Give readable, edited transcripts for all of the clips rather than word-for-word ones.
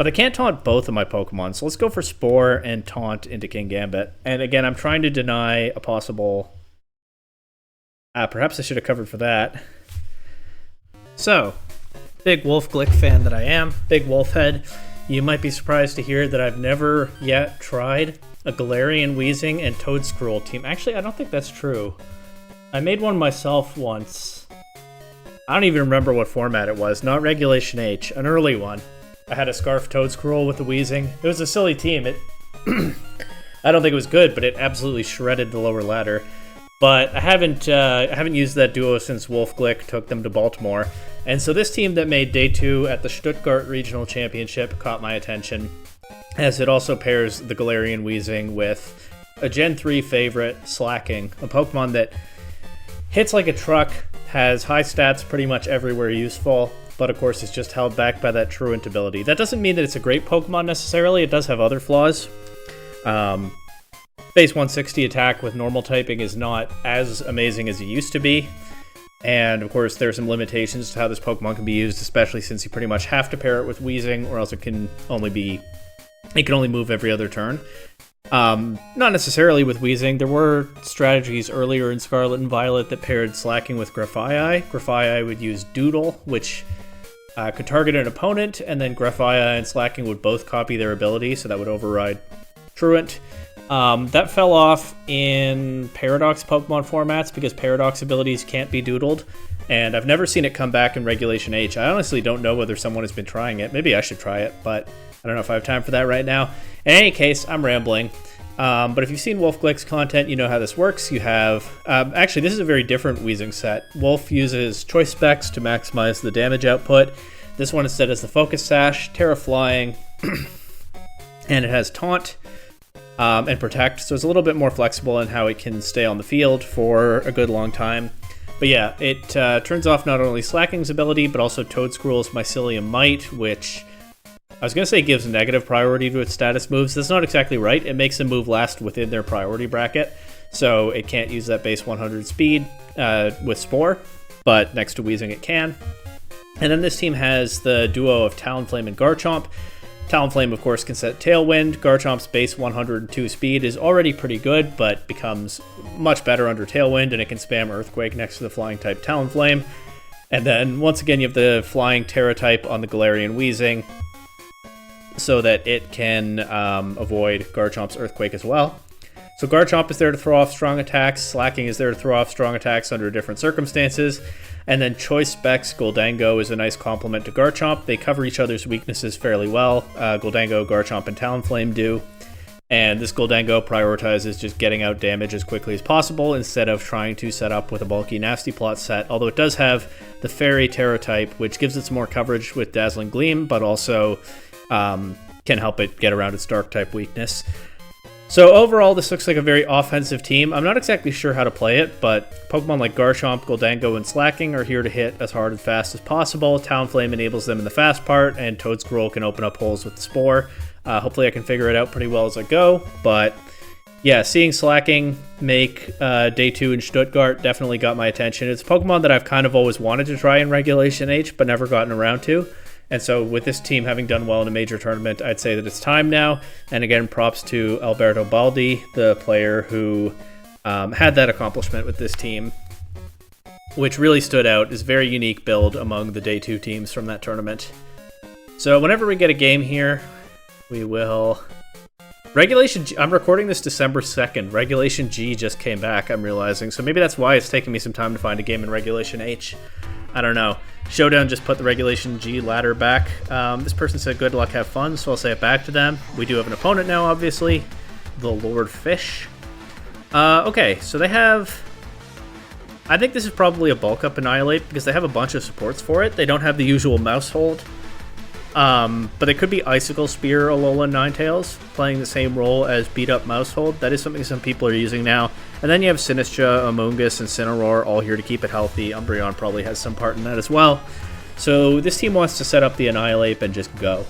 But I can't taunt both of my Pokemon, so let's go for Spore and taunt into Kingambit. And again, I'm trying to deny a possible... perhaps I should have covered for that. So, big Wolf Glick fan that I am, big Wolf head. You might be surprised to hear that I've never yet tried a Galarian Weezing and Toedscruel team. Actually, I don't think that's true. I made one myself once. I don't even remember what format it was. Not Regulation H, an early one. I had a Scarf Toedscruel with the Weezing. It was a silly team. I don't think it was good, but it absolutely shredded the lower ladder. But I haven't used that duo since Wolf Glick took them to Baltimore. And so this team that made Day 2 at the Stuttgart Regional Championship caught my attention, as it also pairs the Galarian Weezing with a Gen 3 favorite, Slaking, a Pokemon that hits like a truck, has high stats pretty much everywhere useful, but of course is just held back by that Truant ability. That doesn't mean that it's a great Pokemon necessarily, it does have other flaws. Base 160 attack with normal typing is not as amazing as it used to be. And of course, there are some limitations to how this Pokemon can be used, especially since you pretty much have to pair it with Weezing, or else it can only move every other turn. Not necessarily with Weezing. There were strategies earlier in Scarlet and Violet that paired Slaking with Grafaiai. Grafaiai would use Doodle, which could target an opponent, and then Grafaiai and Slaking would both copy their ability, so that would override Truant. That fell off in Paradox Pokemon formats because Paradox abilities can't be doodled, and I've never seen it come back in Regulation H. I honestly don't know whether someone has been trying it. Maybe I should try it, but I don't know if I have time for that right now. In any case, I'm rambling. But if you've seen Wolf Glick's content, you know how this works. You have... actually, this is a very different Weezing set. Wolf uses Choice Specs to maximize the damage output. This one instead has the Focus Sash, Terra Flying, and it has Taunt. And Protect, so it's a little bit more flexible in how it can stay on the field for a good long time. But yeah, it turns off not only Slaking's ability, but also Toedscruel's Mycelium Might, which I was going to say gives negative priority to its status moves. That's not exactly right. It makes a move last within their priority bracket, so it can't use that base 100 speed with Spore, but next to Weezing it can. And then this team has the duo of Talonflame and Garchomp. Talonflame, of course, can set Tailwind. Garchomp's base 102 speed is already pretty good, but becomes much better under Tailwind, and it can spam Earthquake next to the Flying-type Talonflame. And then, once again, you have the Flying Terra-type on the Galarian Weezing, so that it can avoid Garchomp's Earthquake as well. So Garchomp is there to throw off strong attacks, Slaking is there to throw off strong attacks under different circumstances, and then Choice Specs Goldango is a nice complement to Garchomp. They cover each other's weaknesses fairly well. Goldango, Garchomp, and Talonflame do. And this Goldango prioritizes just getting out damage as quickly as possible instead of trying to set up with a bulky Nasty Plot set, although it does have the Fairy Terra type, which gives it some more coverage with Dazzling Gleam, but also can help it get around its Dark type weakness. So overall, this looks like a very offensive team. I'm not exactly sure how to play it, but Pokemon like Garchomp, Goldango, and Slaking are here to hit as hard and fast as possible. Talonflame enables them in the fast part, and Toedscruel can open up holes with the Spore. Hopefully I can figure it out pretty well as I go, but yeah, seeing Slaking make Day 2 in Stuttgart definitely got my attention. It's a Pokemon that I've kind of always wanted to try in Regulation H, but never gotten around to. And so with this team having done well in a major tournament, I'd say that it's time now. And again, props to Alberto Baldi, the player who had that accomplishment with this team, which really stood out as a very unique build among the Day 2 teams from that tournament. So whenever we get a game here, we will... Regulation G, I'm recording this December 2nd. Regulation G just came back, I'm realizing. So maybe that's why it's taking me some time to find a game in Regulation H. I don't know. Showdown just put the Regulation G ladder back. This person said good luck, have fun, so I'll say it back to them. We do have an opponent now, obviously. The Lord Fish. Okay, so they have... I think this is probably a bulk up Annihilape because they have a bunch of supports for it. They don't have the usual mouse hold. But they could be Icicle Spear, Alola, Ninetales, playing the same role as Beat Up Mouse Hold. That is something some people are using now. And then you have Sinistcha, Amoonguss, and Cineroar all here to keep it healthy. Umbreon probably has some part in that as well. So this team wants to set up the Annihilape and just go.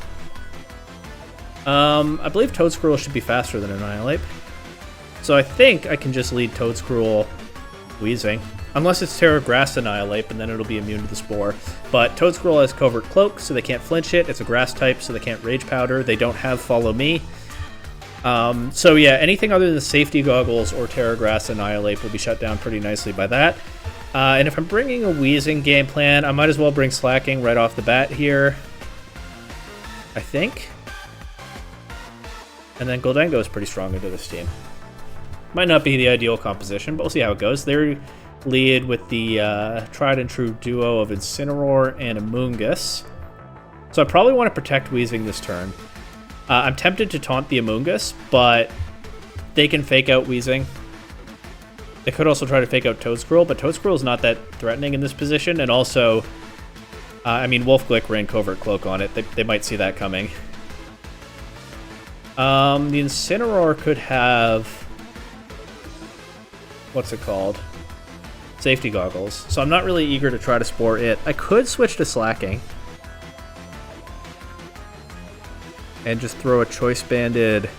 I believe Toedscruel should be faster than Annihilape. So I think I can just lead Toedscruel Weezing. Unless it's Terra Grass Annihilape, and then it'll be immune to the Spore. But Toad Squirrel has Covert Cloak, so they can't flinch it. It's a Grass type, so they can't Rage Powder. They don't have Follow Me. So yeah, anything other than Safety Goggles or Terra Grass Annihilape will be shut down pretty nicely by that. And if I'm bringing a Wheezing game plan, I might as well bring Slaking right off the bat here. I think. And then Gholdengo is pretty strong into this team. Might not be the ideal composition, but we'll see how it goes. They're lead with the tried and true duo of Incineroar and Amoonguss. So I probably want to protect Wheezing this turn. I'm tempted to taunt the Amoonguss, but they can fake out Wheezing. They could also try to fake out Toad Squirrel, but Toad Squirrel is not that threatening in this position, and also, I mean, Wolf Glick ran Covert Cloak on it. They might see that coming. The Incineroar could have... what's it called? Safety Goggles. So I'm not really eager to try to Spore it. I could switch to Slaking. And just throw a Choice Banded...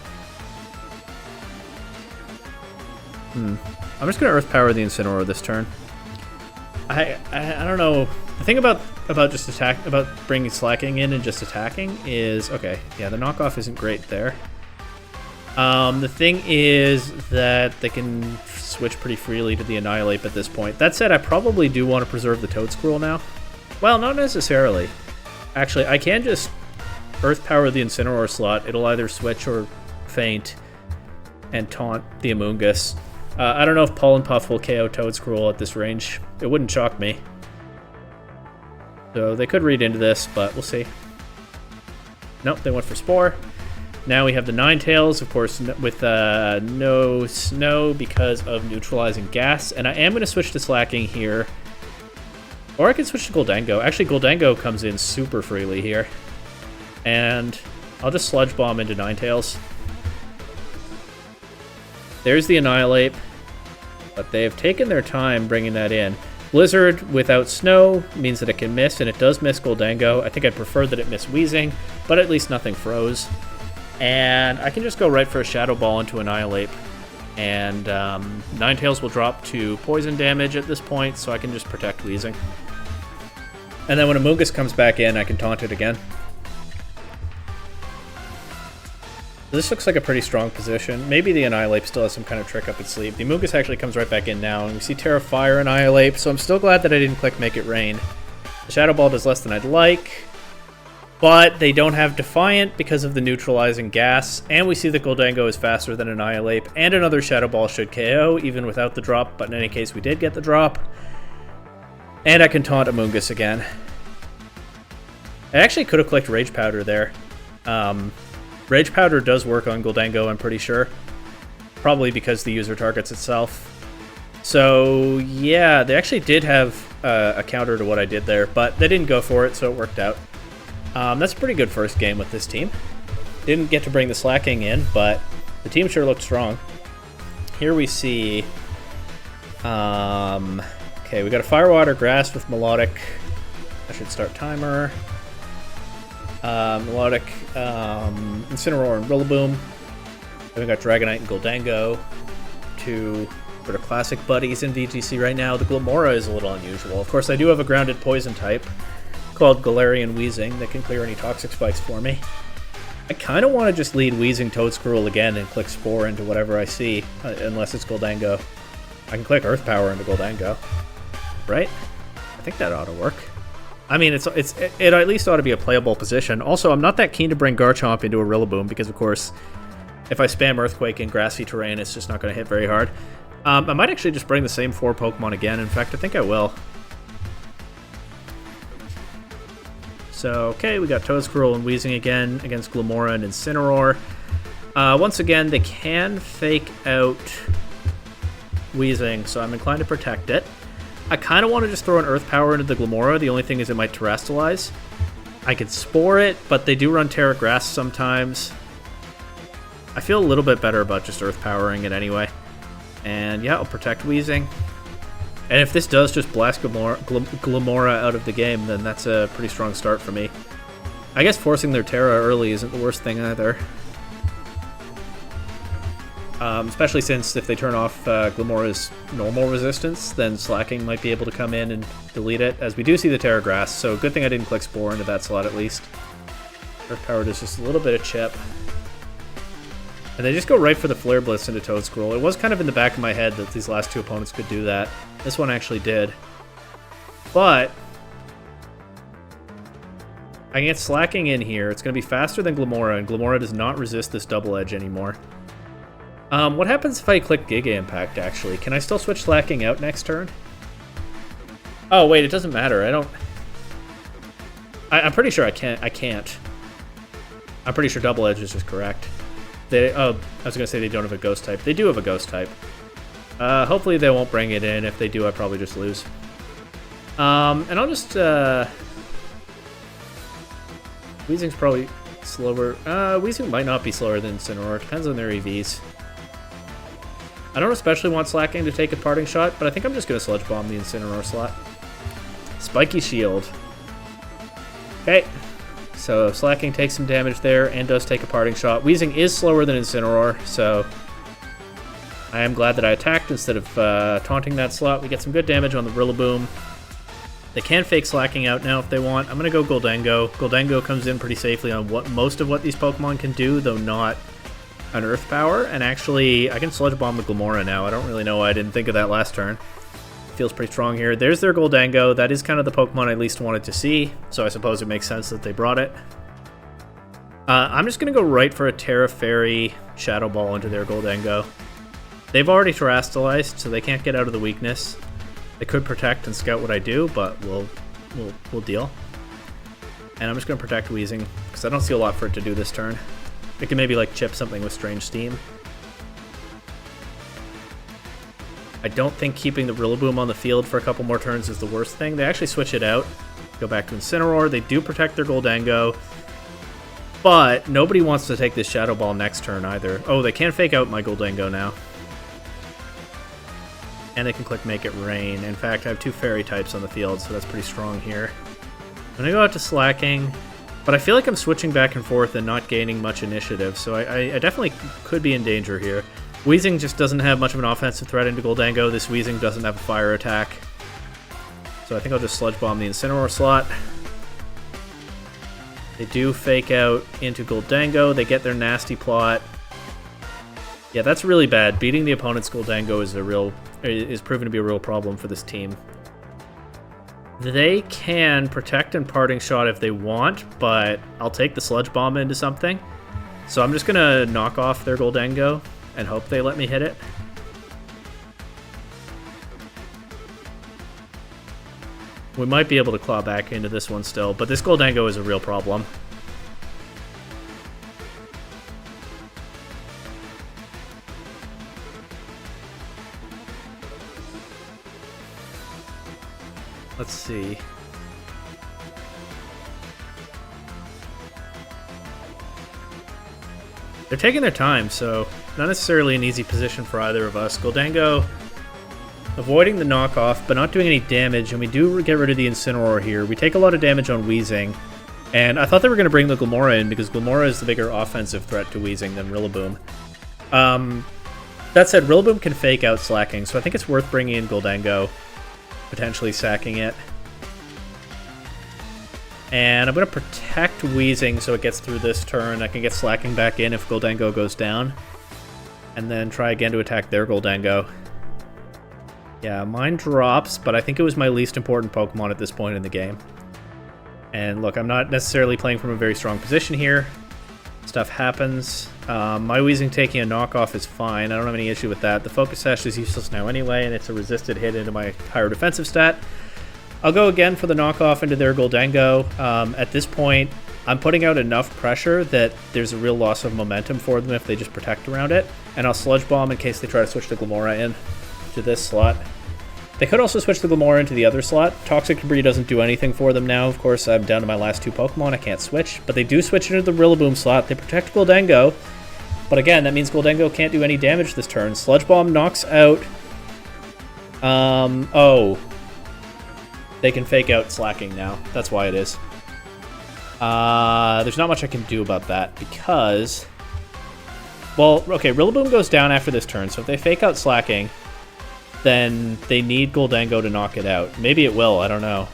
I'm just going to Earth Power the Incineroar this turn. I don't know. The thing about bringing Slaking in and just attacking is... okay, yeah, the knockoff isn't great there. The thing is that they can switch pretty freely to the Annihilape at this point. That said, I probably do want to preserve the Toad Squirrel now. Well, not necessarily. Actually, I can just Earth Power the Incineroar slot. It'll either switch or feint and taunt the Amoonguss. I don't know if Pollen Puff will KO Toad Squirrel at this range. It wouldn't shock me. So they could read into this, but we'll see. Nope, they went for Spore. Now we have the Ninetales, of course, with no Snow because of Neutralizing Gas. And I am going to switch to Slaking here. Or I can switch to Gholdengo. Actually, Gholdengo comes in super freely here. And I'll just Sludge Bomb into Ninetales. There's the Annihilape. But they have taken their time bringing that in. Blizzard without Snow means that it can miss, and it does miss Gholdengo. I think I'd prefer that it miss Wheezing, but at least nothing froze. And I can just go right for a Shadow Ball into Annihilape. And Ninetales will drop to poison damage at this point, so I can just protect Wheezing. And then when Amoonguss comes back in, I can taunt it again. This looks like a pretty strong position. Maybe the Annihilape still has some kind of trick up its sleeve. The Amoonguss actually comes right back in now, and we see Terra Fire Annihilape, so I'm still glad that I didn't click Make It Rain. The Shadow Ball does less than I'd like. But they don't have Defiant because of the Neutralizing Gas, and we see that Gholdengo is faster than Annihilape, and another Shadow Ball should KO, even without the drop, but in any case we did get the drop. And I can taunt Amoonguss again. I actually could have clicked Rage Powder there. Rage Powder does work on Gholdengo, I'm pretty sure. Probably because the user targets itself. So yeah, they actually did have a counter to what I did there, but they didn't go for it, so it worked out. That's a pretty good first game with this team. Didn't get to bring the Slaking in, but the team sure looked strong. Here we see... okay, we got a Firewater Grass with Melodic. I should start timer. Melodic, Incineroar and Rillaboom. Then we got Dragonite and Gholdengo. Two sort of classic buddies in VGC right now. The Glimmora is a little unusual. Of course, I do have a grounded poison type called Galarian Wheezing that can clear any toxic spikes for me. I kind of want to just lead Wheezing Toad Squirrel again and click Spore into whatever I see, unless it's Gholdengo. I can click Earth Power into Gholdengo, right? I think that ought to work. I mean, it at least ought to be a playable position. Also, I'm not that keen to bring Garchomp into a Rillaboom because, of course, if I spam Earthquake in grassy terrain, it's just not going to hit very hard. I might actually just bring the same 4 Pokemon again. In fact, I think I will. So, okay, we got Toad Squirrel and Wheezing again against Glimmora and Incineroar. Once again, they can fake out Wheezing, so I'm inclined to protect it. I kind of want to just throw an Earth Power into the Glimmora. The only thing is it might Terrestrialize. I could Spore it, but they do run Terra Grass sometimes. I feel a little bit better about just Earth Powering it anyway. And yeah, I'll protect Wheezing. And if this does just blast Glimmora out of the game, then that's a pretty strong start for me. I guess forcing their Terra early isn't the worst thing either. Especially since if they turn off Glimmora's normal resistance, then Slaking might be able to come in and delete it, as we do see the Terra Grass, so good thing I didn't click Spore into that slot at least. Earth Power does just a little bit of chip. And they just go right for the Flare Blitz into Toad Scroll. It was kind of in the back of my head that these last two opponents could do that. This one actually did. But I can get Slaking in here. It's going to be faster than Glimmora, and Glimmora does not resist this double edge anymore. What happens if I click Giga Impact, actually? Can I still switch Slaking out next turn? Oh, wait, it doesn't matter. I'm pretty sure I can't. I'm pretty sure double edge is just correct. I was going to say they don't have a ghost type. They do have a ghost type. Hopefully they won't bring it in. If they do, I probably just lose. And I'll just... Weezing's probably slower. Weezing might not be slower than Incineroar. Depends on their EVs. I don't especially want Slaking to take a parting shot, but I think I'm just going to Sludge Bomb the Incineroar slot. Spiky Shield. Okay. So Slaking takes some damage there and does take a parting shot. Weezing is slower than Incineroar, so I am glad that I attacked instead of taunting that slot. We get some good damage on the Rillaboom. They can fake Slaking out now if they want. I'm going to go Goldengo. Goldengo comes in pretty safely on most of what these Pokemon can do, though not an Earth Power. And actually, I can Sludge Bomb the Glimmora now. I don't really know why I didn't think of that last turn. Feels pretty strong here. There's their Goldengo. That is kind of the Pokemon I least wanted to see, so I suppose it makes sense that they brought it. I'm just going to go right for a Terra Fairy Shadow Ball into their Goldengo. They've already Terastallized, so they can't get out of the weakness. They could protect and scout what I do, but we'll deal. And I'm just going to protect Weezing, because I don't see a lot for it to do this turn. It can maybe like chip something with Strange Steam. I don't think keeping the Rillaboom on the field for a couple more turns is the worst thing. They actually switch it out. Go back to Incineroar. They do protect their Goldengo. But nobody wants to take this Shadow Ball next turn either. Oh, they can fake out my Goldengo now. And they can click Make It Rain. In fact, I have two Fairy types on the field, so that's pretty strong here. I'm going to go out to Slaking. But I feel like I'm switching back and forth and not gaining much initiative, so I definitely could be in danger here. Weezing just doesn't have much of an offensive threat into Goldengo. This Weezing doesn't have a fire attack. So I think I'll just Sludge Bomb the Incineroar slot. They do fake out into Goldengo. They get their Nasty Plot. Yeah, that's really bad. Beating the opponent's Goldengo is proven to be a real problem for this team. They can protect and parting shot if they want, but I'll take the Sludge Bomb into something. So I'm just going to knock off their Goldengo and hope they let me hit it. We might be able to claw back into this one still, but this Goldengo is a real problem. Let's see. They're taking their time, so not necessarily an easy position for either of us. Goldengo avoiding the knockoff, but not doing any damage, and we do get rid of the Incineroar here. We take a lot of damage on Weezing, and I thought they were going to bring the Glimmora in because Glimmora is the bigger offensive threat to Weezing than Rillaboom. That said, Rillaboom can fake out Slaking, so I think it's worth bringing in Goldengo, potentially sacking it. And I'm going to protect Weezing so it gets through this turn. I can get Slaking back in if Goldengo goes down. And then try again to attack their Goldengo. Yeah, mine drops, but I think it was my least important Pokemon at this point in the game. And look, I'm not necessarily playing from a very strong position here. Stuff happens. My Weezing taking a knockoff is fine. I don't have any issue with that. The Focus Sash is useless now anyway, and it's a resisted hit into my higher defensive stat. I'll go again for the knockoff into their Goldengo. At this point, I'm putting out enough pressure that there's a real loss of momentum for them if they just protect around it. And I'll Sludge Bomb in case they try to switch the Glimmora in to this slot. They could also switch the Glimmora into the other slot. Toxic Debris doesn't do anything for them now. Of course, I'm down to my last two Pokemon. I can't switch. But they do switch into the Rillaboom slot. They protect Goldengo. But again, that means Goldengo can't do any damage this turn. Sludge Bomb knocks out... Oh... They can fake out Slaking now. That's why it is. There's not much I can do about that because Well, okay, Rillaboom goes down after this turn, so if they fake out Slaking, then they need Gholdengo to knock it out. Maybe it will, I don't know.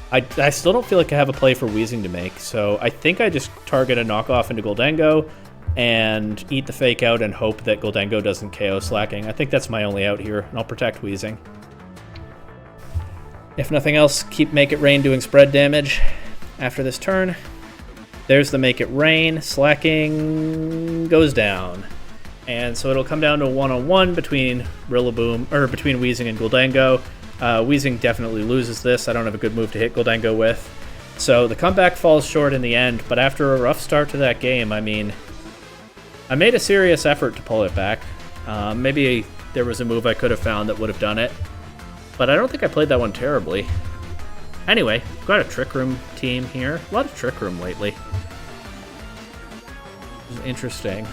I still don't feel like I have a play for Weezing to make, so I think I just target a knockoff into Gholdengo and eat the fake out and hope that Gholdengo doesn't KO Slaking. I think that's my only out here, and I'll protect Weezing. If nothing else, keep Make It Rain doing spread damage after this turn. There's the Make It Rain. Slaking goes down. And so it'll come down to a one-on-one between Rillaboom, or between Weezing and Gholdengo. Weezing definitely loses this. I don't have a good move to hit Gholdengo with. So the comeback falls short in the end, but after a rough start to that game, I mean, I made a serious effort to pull it back. Maybe there was a move I could have found that would have done it, but I don't think I played that one terribly. Anyway, got a Trick Room team here. A lot of Trick Room lately. This is interesting.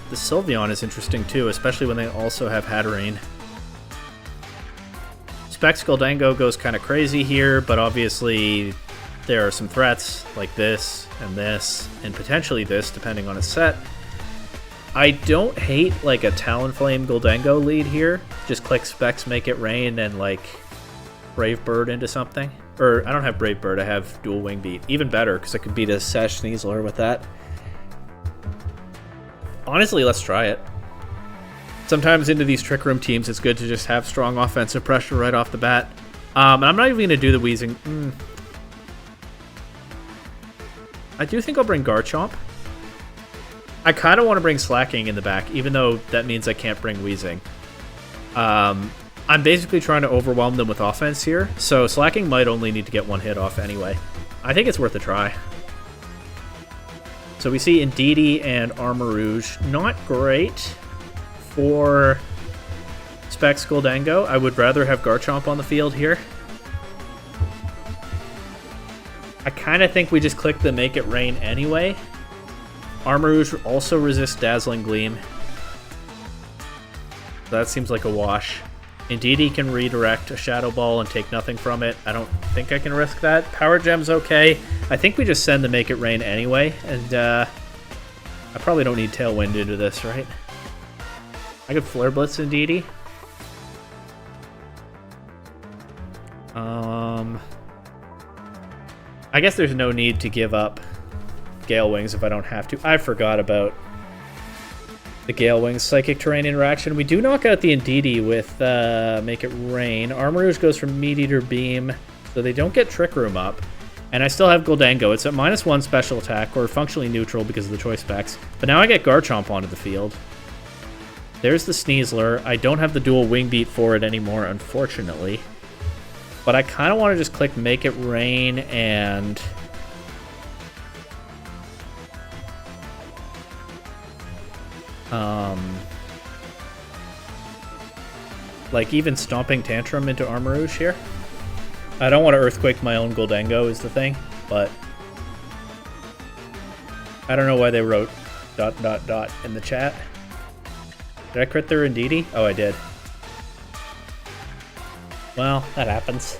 The Sylveon is interesting too, especially when they also have Hatterene. Specs Gholdengo goes kind of crazy here, but obviously there are some threats like this, and potentially this, depending on a set. I don't hate like a Talonflame Gholdengo lead here. Just click Specs, Make It Rain, and like Brave Bird into something. Or I don't have Brave Bird, I have Dual Wing Beat. Even better, because I could beat a Sash Sneasler with that. Honestly, let's try it. Sometimes into these Trick Room teams, it's good to just have strong offensive pressure right off the bat. And I'm not even going to do the Weezing. I do think I'll bring Garchomp. I kind of want to bring Slaking in the back, even though that means I can't bring Weezing. I'm basically trying to overwhelm them with offense here, so Slaking might only need to get one hit off anyway. I think it's worth a try. So we see Indeedee and Armarouge. Not great for Specs Gholdengo. I would rather have Garchomp on the field here. I kind of think we just click the Make It Rain anyway. Armarouge also resists Dazzling Gleam. That seems like a wash. Indeedee can redirect a Shadow Ball and take nothing from it. I don't think I can risk that. Power Gem's okay. I think we just send the Make It Rain anyway, and I probably don't need Tailwind into this, right? I could Flare Blitz Indeedee. I guess there's no need to give up Gale Wings if I don't have to. I forgot about the Gale Wings Psychic Terrain interaction. We do knock out the Indeedee with Make It Rain. Armarouge goes from Meat Eater Beam, so they don't get Trick Room up. And I still have Gholdengo. It's at -1 special attack, or functionally neutral because of the choice specs. But now I get Garchomp onto the field. There's the Sneasler. I don't have the dual Wing Beat for it anymore, unfortunately. But I kind of want to just click Make It Rain and... like even Stomping Tantrum into Armarouge here. I don't want to Earthquake my own Gholdengo is the thing, but I don't know why they wrote ... in the chat. Did I crit their Indeedee? Oh, I did. Well, that happens.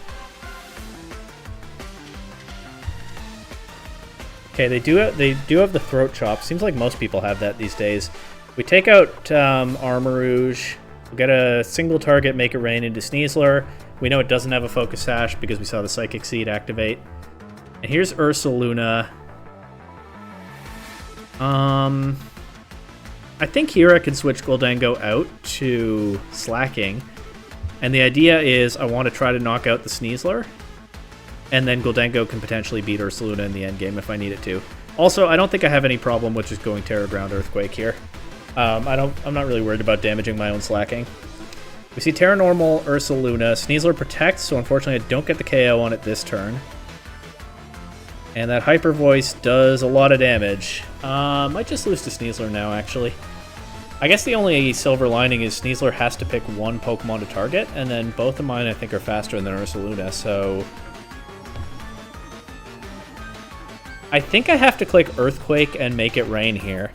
Okay, they do have the Throat Chop. Seems like most people have that these days. We take out Armarouge. We'll get a single target, Make It Rain into Sneasler. We know it doesn't have a Focus Sash because we saw the Psychic Seed activate. And here's Ursaluna. I think here I can switch Gholdengo out to Slaking. And the idea is I want to try to knock out the Sneasler. And then Gholdengo can potentially beat Ursaluna in the endgame if I need it to. Also, I don't think I have any problem with just going Terra Ground Earthquake here. I'm not really worried about damaging my own Slaking. We see Terra Normal, Ursaluna. Sneasler protects, so unfortunately I don't get the KO on it this turn. And that Hyper Voice does a lot of damage. Might just lose to Sneasler now, actually. I guess the only silver lining is Sneasler has to pick one Pokemon to target, and then both of mine I think are faster than Ursaluna, so... I think I have to click Earthquake and Make It Rain here.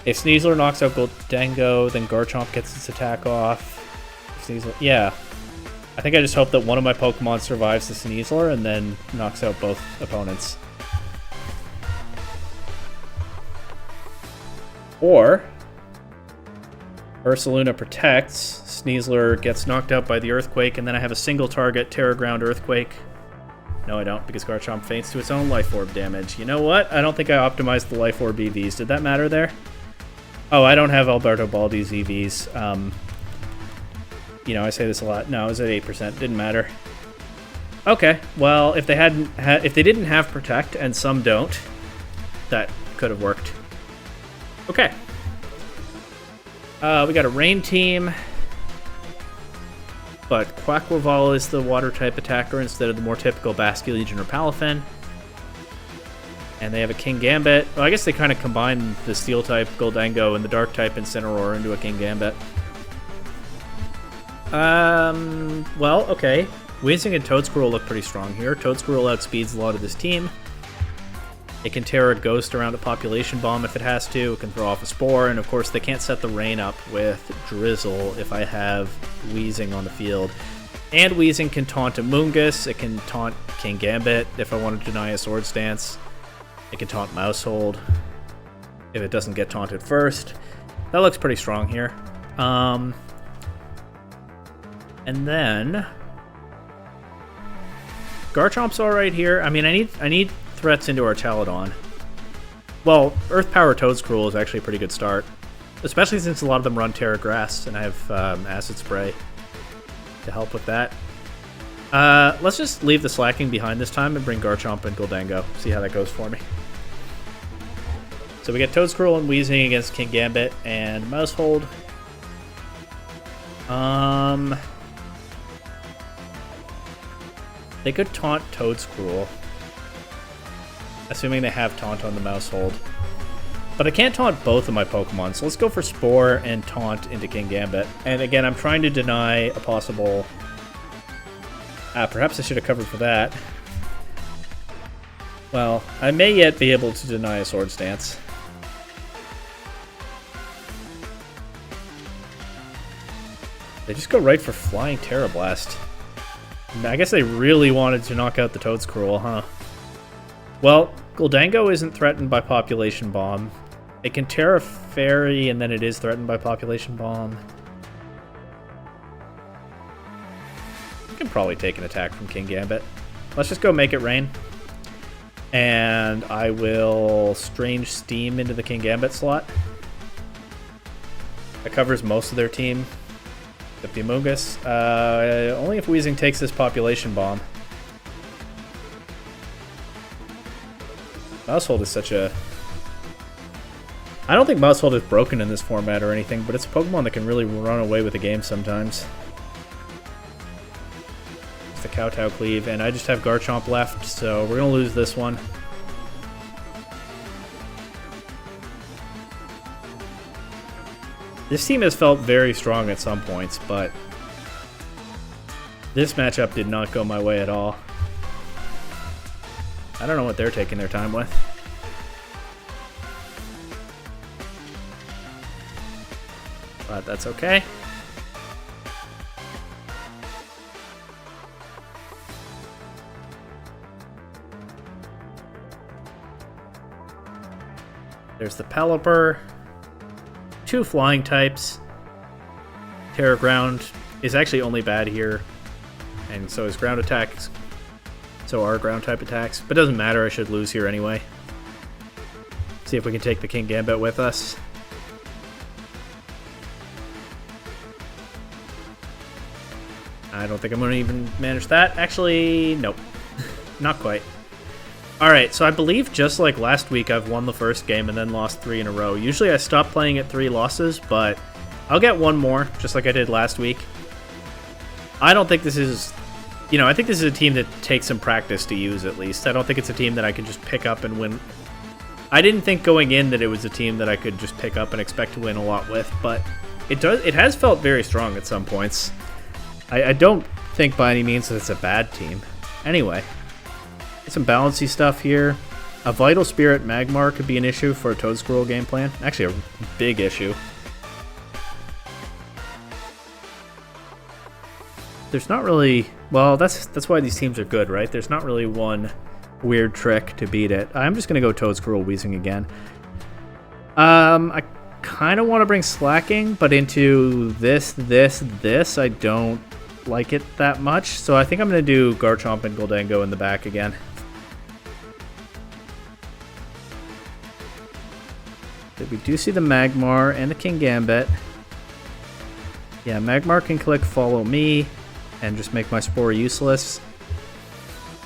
If Sneasler knocks out Gholdengo, then Garchomp gets its attack off. Sneasler, yeah. I think I just hope that one of my Pokemon survives the Sneasler and then knocks out both opponents. Or Ursaluna protects, Sneasler gets knocked out by the Earthquake, and then I have a single target Terra Ground Earthquake. No, I don't, because Garchomp faints to its own Life Orb damage. You know what? I don't think I optimized the Life Orb EVs. Did that matter there? Oh, I don't have Alberto Baldi's EVs. You know, I say this a lot. No, it was at 8%. Didn't matter. Okay, well, if they didn't have Protect, and some don't, that could have worked. Okay. We got a Rain team, but Quaquaval is the Water-type attacker instead of the more typical Basculegion or Palafin. And they have a Kingambit. Well, I guess they kind of combined the Steel-type Goldango and the Dark-type Incineroar into a Kingambit. Well, okay. Weezing and Toedsquirrel look pretty strong here. Toedsquirrel outspeeds a lot of this team. It can tear a Ghost around a Population Bomb if it has to. It can throw off a Spore, and of course they can't set the Rain up with Drizzle if I have Weezing on the field. And Weezing can taunt a Moongus. It can taunt Kingambit if I want to deny a Swords Dance. It can taunt Mousehold if it doesn't get taunted first. That looks pretty strong here. And then Garchomp's alright here. I mean, I need threats into our Chaladon. Well, Earth Power Toedscruel is actually a pretty good start, especially since a lot of them run Terra Grass, and I have Acid Spray to help with that. Let's just leave the Slaking behind this time and bring Garchomp and Goldango. See how that goes for me. So we get Toedscruel and Weezing against Kingambit and Mousehold. They could taunt Toedscruel, assuming they have taunt on the Mousehold. But I can't taunt both of my Pokemon, so let's go for Spore and taunt into Kingambit. And again, I'm trying to deny a possible... perhaps I should have covered for that. Well, I may yet be able to deny a Swords Dance. They just go right for Flying Terra Blast. I guess they really wanted to knock out the Toedscruel, huh? Well, Goldango isn't threatened by Population Bomb. It can Terra Fairy, and then it is threatened by Population Bomb. I can probably take an attack from Kingambit. Let's just go make it rain. And I will Strange Steam into the Kingambit slot. That covers most of their team. Except the Amoonguss. Only if Weezing takes this Population Bomb. Mousehold is such a... I don't think Mousehold is broken in this format or anything, but it's a Pokemon that can really run away with the game sometimes. It's the Kowtow Cleave, and I just have Garchomp left, so we're going to lose this one. This team has felt very strong at some points, but this matchup did not go my way at all. I don't know what they're taking their time with. But that's okay. There's the Pelipper. 2 flying types. Terra Ground is actually only bad here, and so is ground attacks. So are ground type attacks, but it doesn't matter. I should lose here anyway. See if we can take the Kingambit with us. I don't think I'm going to even manage that. Actually, nope. Not quite. Alright, so I believe just like last week, I've won the first game and then lost 3 in a row. Usually I stop playing at 3 losses, but I'll get one more, just like I did last week. I don't think this is... You know, I think this is a team that takes some practice to use, at least. I don't think it's a team that I can just pick up and win. I didn't think going in that it was a team that I could just pick up and expect to win a lot with, but it has felt very strong at some points. I don't think by any means that it's a bad team. Anyway... Some balancy stuff here. A Vital Spirit Magmar could be an issue for a Toedscruel game plan. Actually, a big issue. there's not really... Well, that's why these teams are good, right? There's not really one weird trick to beat it. I'm just going to go Toadscruel Wheezing again. I kind of want to bring Slaking, but into this, I don't like it that much. So I think I'm going to do Garchomp and Goldango in the back again. We do see the Magmar and the Kingambit. Yeah, Magmar can click Follow Me and just make my Spore useless.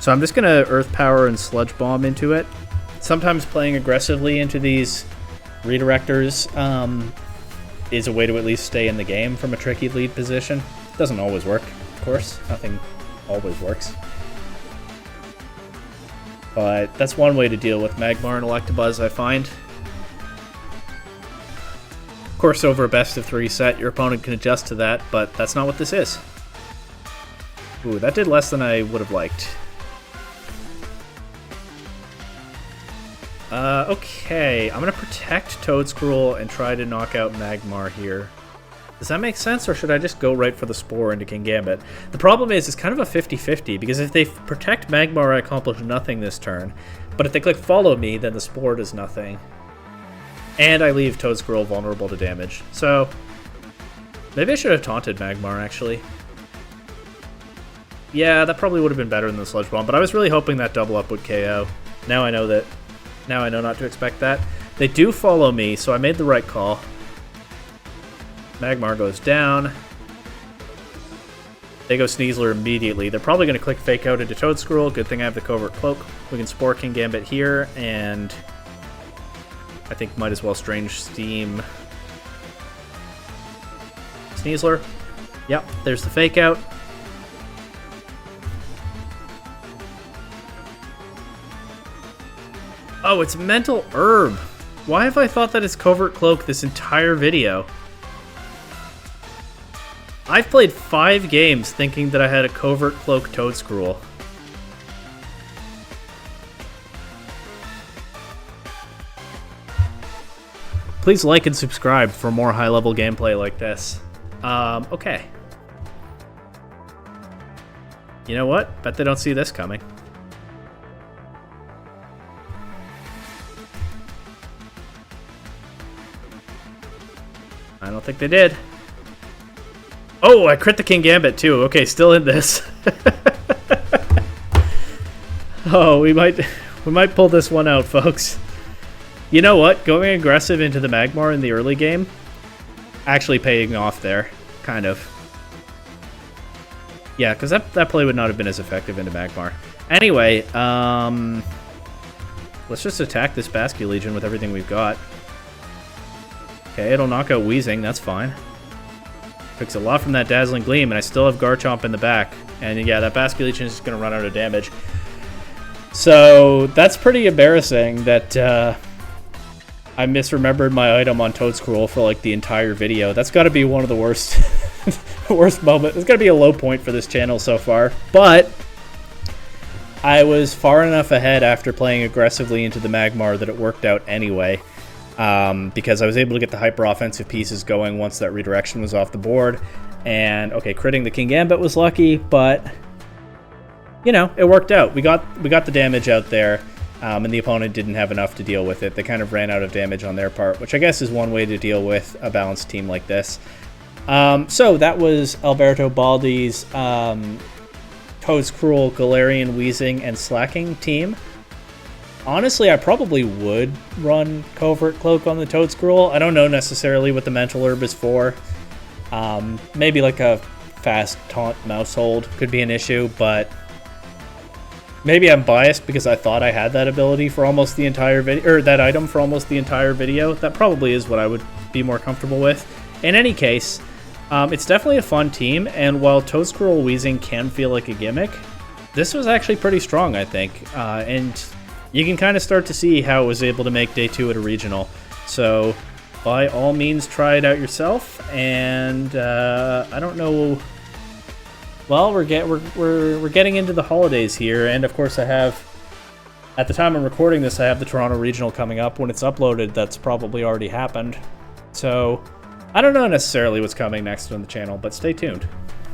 So I'm just going to Earth Power and Sludge Bomb into it. Sometimes playing aggressively into these redirectors is a way to at least stay in the game from a tricky lead position. Doesn't always work, of course. Nothing always works. But that's one way to deal with Magmar and Electabuzz, I find. Of course, over a best-of-3 set, your opponent can adjust to that, but that's not what this is. Ooh, that did less than I would have liked. Okay, I'm going to protect Toadscruel and try to knock out Magmar here. Does that make sense, or should I just go right for the Spore into Kingambit? The problem is, it's kind of a 50-50, because if they protect Magmar, I accomplish nothing this turn. But if they click Follow Me, then the Spore does nothing. And I leave Toadscruel vulnerable to damage. So, maybe I should have taunted Magmar, actually. Yeah, that probably would have been better than the Sludge Bomb, but I was really hoping that double up would KO. Now I know not to expect that. They do Follow Me, so I made the right call. Magmar goes down. They go Sneasler immediately. They're probably going to click Fake Out into Toadscruel. Good thing I have the Covert Cloak. We can Spore Kingambit here, and I think might as well Strange Steam Sneasler. Yep, there's the Fake Out. Oh, it's Mental Herb. Why have I thought that it's Covert Cloak this entire video? I've played 5 games thinking that I had a Covert Cloak Toadscruel. Please like and subscribe for more high-level gameplay like this. Okay. You know what? Bet they don't see this coming. I don't think they did. Oh, I crit the Kingambit too. Okay, still in this. Oh, we might pull this one out, folks. You know what? Going aggressive into the Magmar in the early game, actually paying off there, kind of. Yeah, because that play would not have been as effective into Magmar. Anyway, let's just attack this Basculegion with everything we've got. Okay, it'll knock out Wheezing, that's fine. Takes a lot from that Dazzling Gleam, and I still have Garchomp in the back. And yeah, that Basculegion is just going to run out of damage. So, that's pretty embarrassing that I misremembered my item on Toadscruel for like the entire video. That's got to be one of the worst worst moments. It's got to be a low point for this channel so far. But I was far enough ahead after playing aggressively into the Magmar that it worked out anyway. Because I was able to get the hyper offensive pieces going once that redirection was off the board. And, okay, critting the Kingambit was lucky, but, you know, it worked out. We got the damage out there, and the opponent didn't have enough to deal with it. They kind of ran out of damage on their part, which I guess is one way to deal with a balanced team like this. So that was Alberto Baldi's Toadscruel, Galarian, Wheezing, and Slaking team. Honestly, I probably would run Covert Cloak on the Toadscruel. I don't know necessarily what the Mental Herb is for. Maybe like a fast taunt mouse hold could be an issue, but maybe I'm biased because I thought I had that ability for almost the entire video, or that item for almost the entire video. That probably is what I would be more comfortable with. In any case, it's definitely a fun team, and while Toadscruel Wheezing can feel like a gimmick, this was actually pretty strong, I think, and you can kind of start to see how it was able to make Day 2 at a regional. So, by all means, try it out yourself. And I don't know. Well, we're getting into the holidays here, and of course, I have. At the time I'm recording this, I have the Toronto Regional coming up. When it's uploaded, that's probably already happened. So, I don't know necessarily what's coming next on the channel, but stay tuned.